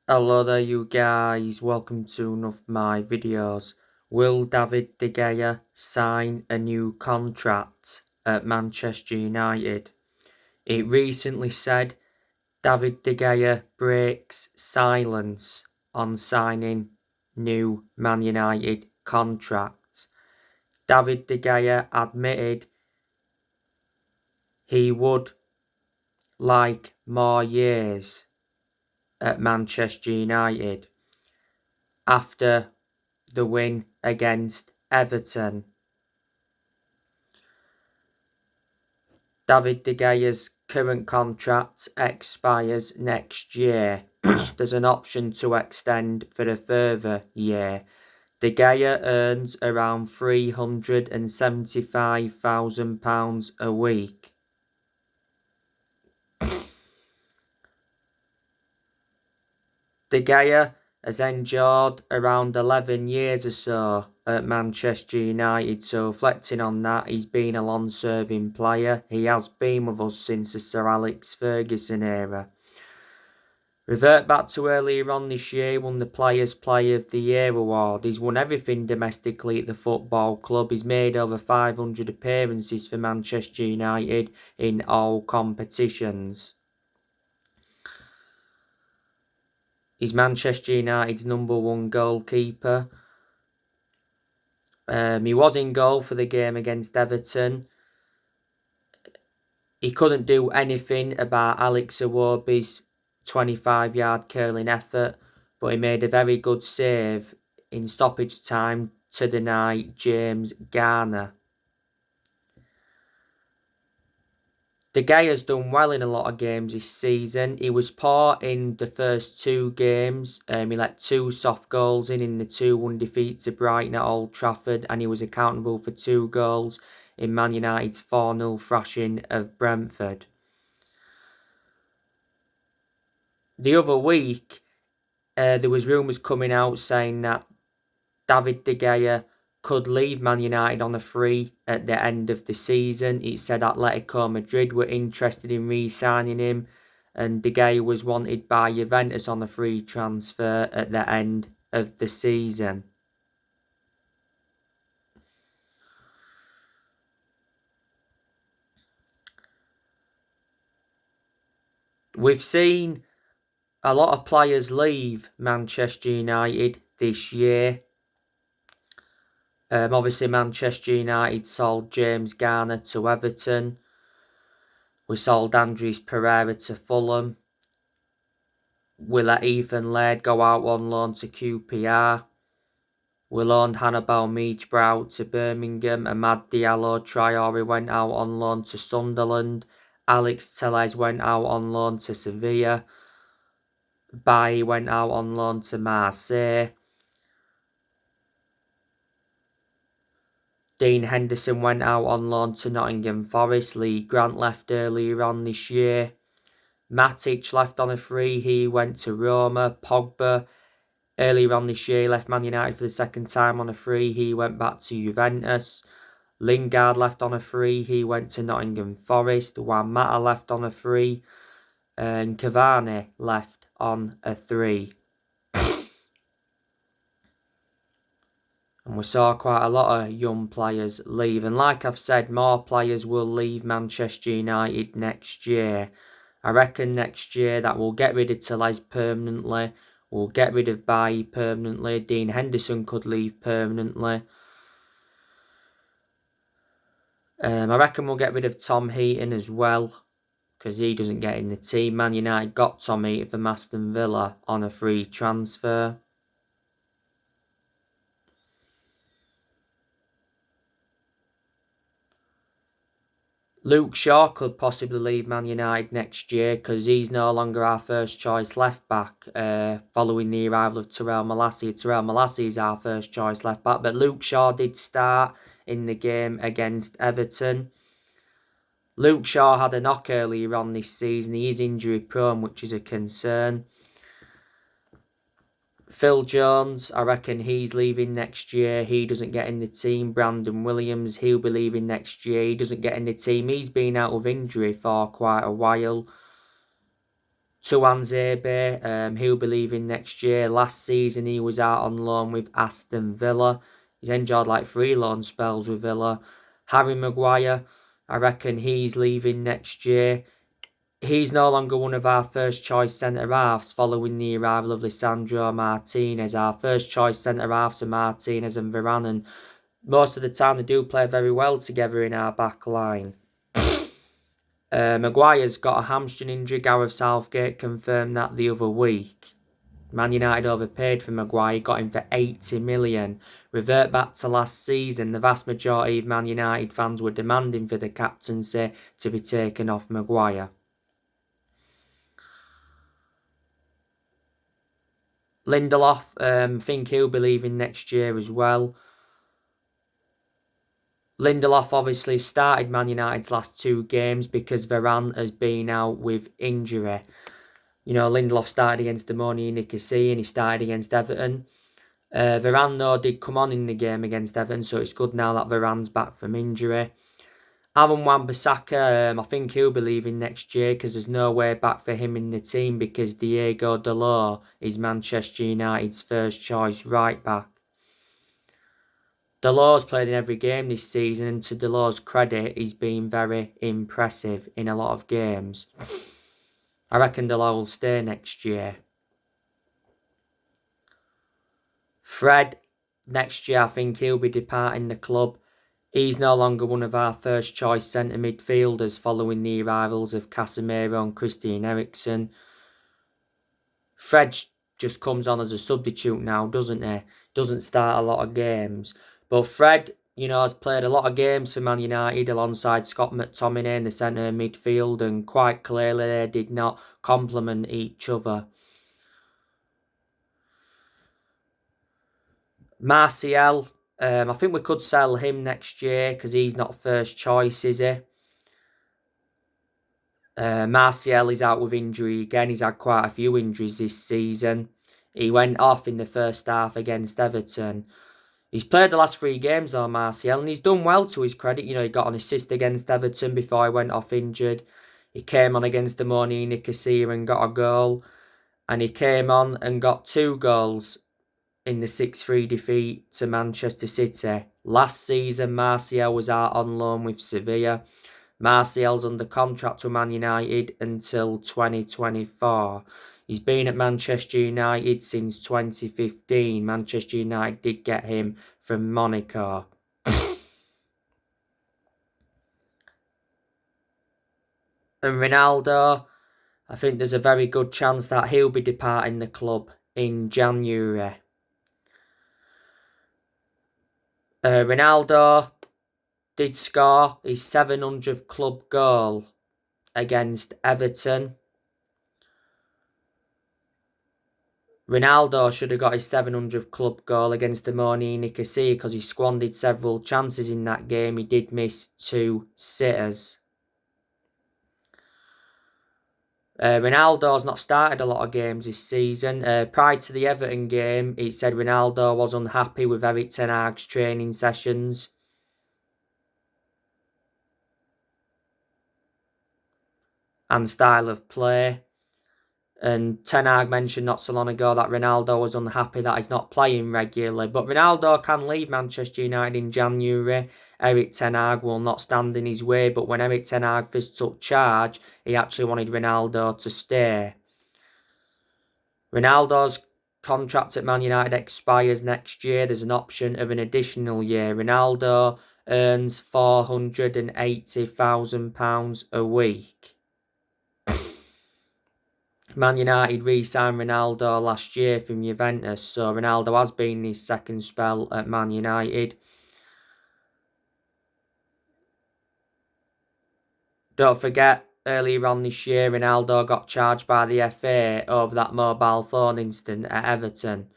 Hello there you guys, welcome to one of my videos. Will David De Gea sign a new contract at Manchester United? It recently said David De Gea breaks silence on signing new Man United contracts. David De Gea admitted he would like more years at Manchester United after the win against Everton. David De Gea's current contract expires next year. There's an option to extend for a further year. De Gea earns around £375,000 a week. De Gea has endured around 11 years or so at Manchester United, so reflecting on that, he's been a long-serving player. He has been with us since the Sir Alex Ferguson era. Revert back to earlier on this year, won the Players' Player of the Year award. He's won everything domestically at the football club. He's made over 500 appearances for Manchester United in all competitions. He's Manchester United's #1 goalkeeper. He was in goal for the game against Everton. He couldn't do anything about Alex Iwobi's 25-yard curling effort, but he made a very good save in stoppage time to deny James Garner. De Gea's done well in a lot of games this season. He was poor in the first two games. He let 2 soft goals in the 2-1 defeat to Brighton at Old Trafford, and he was accountable for 2 goals in Man United's 4-0 thrashing of Brentford. The other week, there was rumours coming out saying that David De Gea could leave Man United on a free at the end of the season. It said Atletico Madrid were interested in re-signing him, and De Gea was wanted by Juventus on a free transfer at the end of the season. We've seen a lot of players leave Manchester United this year. Obviously, Manchester United sold James Garner to Everton. We sold Andres Pereira to Fulham. We let Ethan Laird go out on loan to QPR. We loaned Hannibal Mejbrow to Birmingham. Amad Diallo Traore went out on loan to Sunderland. Alex Telles went out on loan to Sevilla. Bailly went out on loan to Marseille. Dean Henderson went out on loan to Nottingham Forest. Lee Grant left earlier on this year. Matic left on a free. He went to Roma. Pogba, earlier on this year, left Man United for the second time on a free. He went back to Juventus. Lingard left on a free. He went to Nottingham Forest. Juan Mata left on a free. And Cavani left on a 3. And we saw quite a lot of young players leave. And like I've said, more players will leave Manchester United next year. I reckon next year that we'll get rid of Telles permanently. We'll get rid of Bailly permanently. Dean Henderson could leave permanently. I reckon we'll get rid of Tom Heaton as well, because he doesn't get in the team. Man United got Tom Heaton from Aston Villa on a free transfer. Luke Shaw could possibly leave Man United next year because he's no longer our first choice left back following the arrival of Tyrell Malacia. Tyrell Malacia is our first choice left back, but Luke Shaw did start in the game against Everton. Luke Shaw had a knock earlier on this season. He is injury prone, which is a concern. Phil Jones, I reckon he's leaving next year. He doesn't get in the team. Brandon Williams, he'll be leaving next year. He doesn't get in the team. He's been out of injury for quite a while. Tuanzebe, he'll be leaving next year. Last season he was out on loan with Aston Villa. He's enjoyed like 3 loan spells with Villa. Harry Maguire, I reckon he's leaving next year. He's no longer one of our first choice centre-halves following the arrival of Lisandro Martinez. Our first choice centre-halves are Martinez and Varane, and most of the time they do play very well together in our back line. Maguire's got a hamstring injury. Gareth Southgate confirmed that the other week. Man United overpaid for Maguire, got him for 80 million. Revert back to last season, the vast majority of Man United fans were demanding for the captaincy to be taken off Maguire. Lindelof, I think he'll be leaving next year as well. Lindelof obviously started Man United's last 2 games because Varane has been out with injury. You know, Lindelof started against Demoni Nicosia and he started against Everton. Varane, though, did come on in the game against Everton, so it's good now that Varane's back from injury. Aaron Wan-Bissaka, I think he'll be leaving next year because there's no way back for him in the team because Diego Dalot is Manchester United's first choice right back. Dalot's played in every game this season, and to Dalot's credit, he's been very impressive in a lot of games. I reckon Dalot will stay next year. Fred, next year I think he'll be departing the club. He's no longer one of our first choice centre midfielders following the arrivals of Casemiro and Christian Eriksen. Fred just comes on as a substitute now, doesn't he? Doesn't start a lot of games. But Fred, you know, has played a lot of games for Man United alongside Scott McTominay in the centre midfield, and quite clearly they did not complement each other. Martial, I think we could sell him next year because he's not first choice, is he? Martial is out with injury again. He's had quite a few injuries this season. He went off in the first half against Everton. He's played the last 3 games though, Martial, and he's done well to his credit. You know, he got an assist against Everton before he went off injured. He came on against Demoni Nicosia and got a goal. And he came on and got 2 goals in the 6-3 defeat to Manchester City. Last season, Martial was out on loan with Sevilla. Martial's under contract with Man United until 2024. He's been at Manchester United since 2015. Manchester United did get him from Monaco. And Ronaldo, I think there's a very good chance that he'll be departing the club in January. Ronaldo did score his 700th club goal against Everton. Ronaldo should have got his 700th club goal against Demoni Nicosia because he squandered several chances in that game. He did miss 2 sitters. Ronaldo's not started a lot of games this season. Prior to the Everton game, it said Ronaldo was unhappy with Erik ten Hag's training sessions. And style of play. And Ten Hag mentioned not so long ago that Ronaldo was unhappy that he's not playing regularly. But Ronaldo can leave Manchester United in January. Erik ten Hag will not stand in his way. But when Erik ten Hag first took charge, he actually wanted Ronaldo to stay. Ronaldo's contract at Man United expires next year. There's an option of an additional year. Ronaldo earns £480,000 a week. Man United re-signed Ronaldo last year from Juventus, so Ronaldo has been in his second spell at Man United. Don't forget, earlier on this year, Ronaldo got charged by the FA over that mobile phone incident at Everton.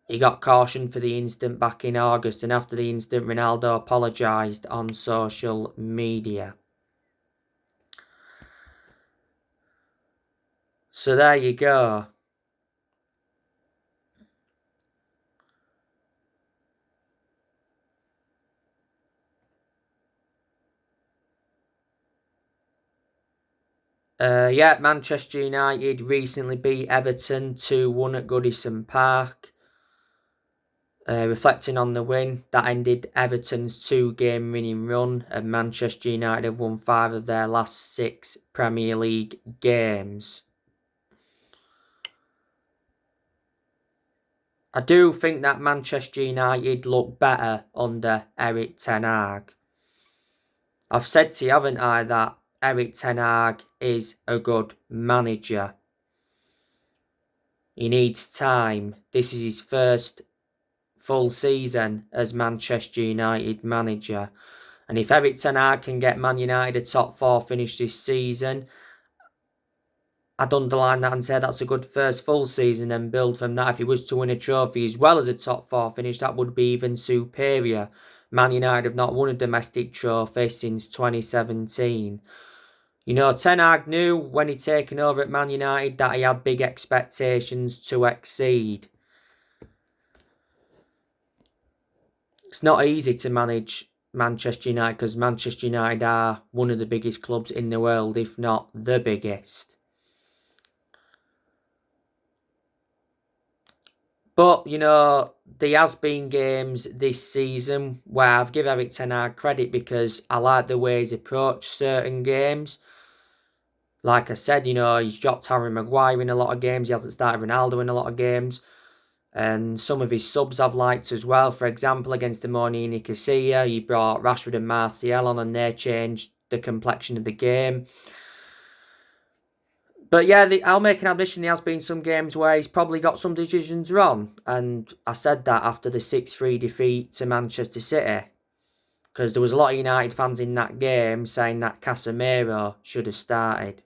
He got cautioned for the incident back in August, and after the incident, Ronaldo apologised on social media. So there you go. Yeah, Manchester United recently beat Everton 2-1 at Goodison Park. Reflecting on the win, that ended Everton's 2-game winning run, and Manchester United have won 5 of their last 6 Premier League games. I do think that Manchester United look better under Erik ten Hag. I've said to you, haven't I, that Erik ten Hag is a good manager. He needs time. This is his first full season as Manchester United manager. And if Erik ten Hag can get Man United a top 4 finish this season, I'd underline that and say that's a good first full season and build from that. If he was to win a trophy as well as a top 4 finish, that would be even superior. Man United have not won a domestic trophy since 2017. You know, Ten Hag knew when he taken over at Man United that he had big expectations to exceed. It's not easy to manage Manchester United because Manchester United are one of the biggest clubs in the world, if not the biggest. But, you know, there has been games this season where I've given Erik ten Hag credit because I like the way he's approached certain games. Like I said, you know, he's dropped Harry Maguire in a lot of games. He hasn't started Ronaldo in a lot of games. And some of his subs I've liked as well. For example, against the Morning Nicosia, he brought Rashford and Martial on and they changed the complexion of the game. But yeah, I'll make an admission, there has been some games where he's probably got some decisions wrong. And I said that after the 6-3 defeat to Manchester City. Because there was a lot of United fans in that game saying that Casemiro should have started.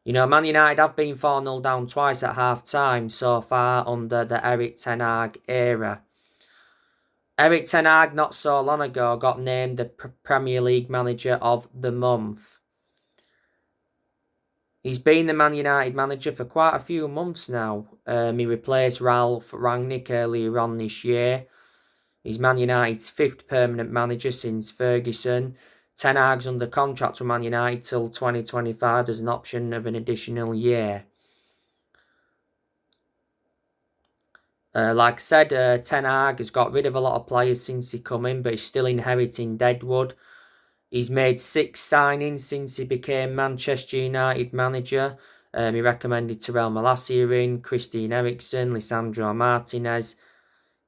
You know, Man United have been 4-0 down twice at half-time so far under the Erik ten Hag era. Erik ten Hag, not so long ago, got named the Premier League Manager of the Month. He's been the Man United manager for quite a few months now. He replaced Ralf Rangnick earlier on this year. He's Man United's 5th permanent manager since Ferguson. Ten Hag's under contract with Man United till 2025. There's an option of an additional year. Like I said, Ten Hag has got rid of a lot of players since he come in, but he's still inheriting Deadwood. He's made 6 signings since he became Manchester United manager. He recommended Terrell Malacia in, Christian Eriksen, Lisandro Martinez,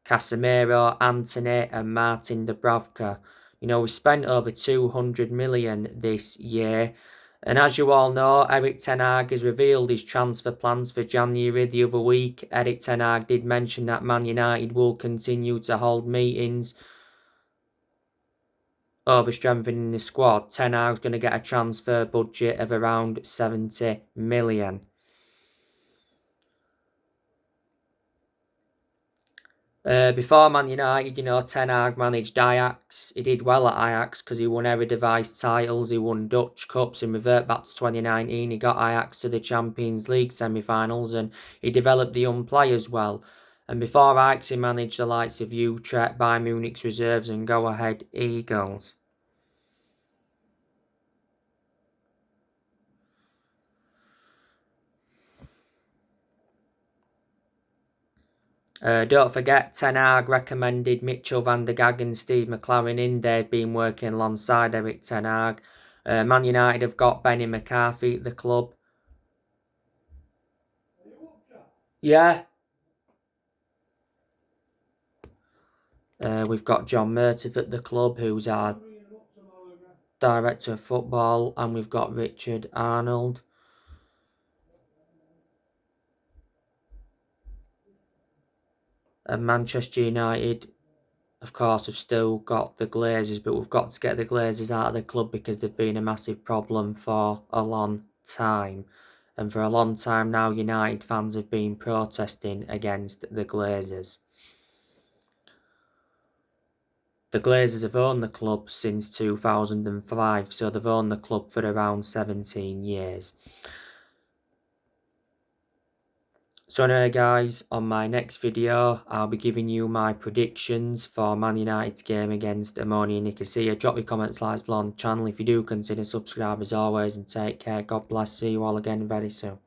Casemiro, Antony and Martin Dubravka. You know, we spent over 200 million this year. And as you all know, Erik ten Hag has revealed his transfer plans for January the other week. Erik ten Hag did mention that Man United will continue to hold meetings over strengthening the squad. Ten Hag's going to get a transfer budget of around 70 million. Before Man United, you know, Ten Hag managed Ajax. He did well at Ajax because he won Eredivisie titles, he won Dutch Cups, and revert back to 2019. He got Ajax to the Champions League semi-finals and he developed the young players well. And before Ajax, he managed the likes of Utrecht, Bayern Munich's reserves and Go Ahead Eagles. Don't forget, Ten Hag recommended Mitchell van der Gag and Steve McLaren in. They've been working alongside Erik ten Hag. Man United have got Benny McCarthy at the club. Yeah. We've got John Murtaugh at the club, who's our director of football, and we've got Richard Arnold. And Manchester United, of course, have still got the Glazers, but we've got to get the Glazers out of the club because they've been a massive problem for a long time. And for a long time now, United fans have been protesting against the Glazers. The Glazers have owned the club since 2005, so they've owned the club for around 17 years. So anyway guys, on my next video, I'll be giving you my predictions for Man United's game against Omonia Nicosia. Drop your comments, likes below on the channel if you do. Consider subscribe as always, and take care. God bless. See you all again very soon.